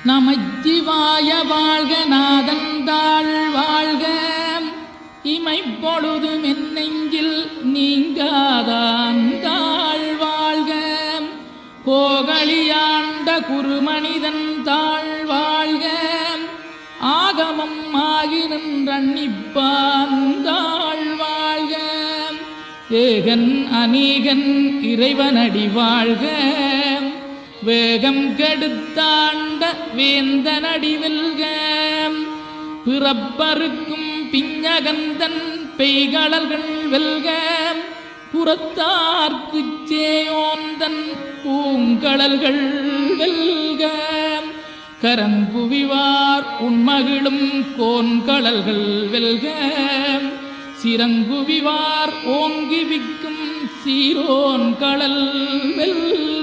நமச்சிவாய வாழ்க நாதந்தாள் வாழ்க இமைப்பொழுதும் என் நெஞ்சில் நீங்காதாந்தாள் வாழ்க கோகலியாண்ட குருமனிதன் தாழ் வாழ்க ஆகமம் ஆகி நின்றன்னிப்பாந்தாள் வாழ்க ஏகன் அநீகன் இறைவனடி வாழ்க வேகம் கெடுத்தாண்ட வேந்தனடி வெல்க பிறப்பருக்கும் பிஞகந்தன் பெய்களர்கள் வெல்க புறத்தார்க்குச் சேயோந்தன் பூங்கடல்கள் வெல்க கரங்குவிவார் உண்மகிழும் கோன்கடல்கள் வெல்க சிறங்குவிவார் ஓங்கி விக்கும் சீரோன் கடல் வெல்க.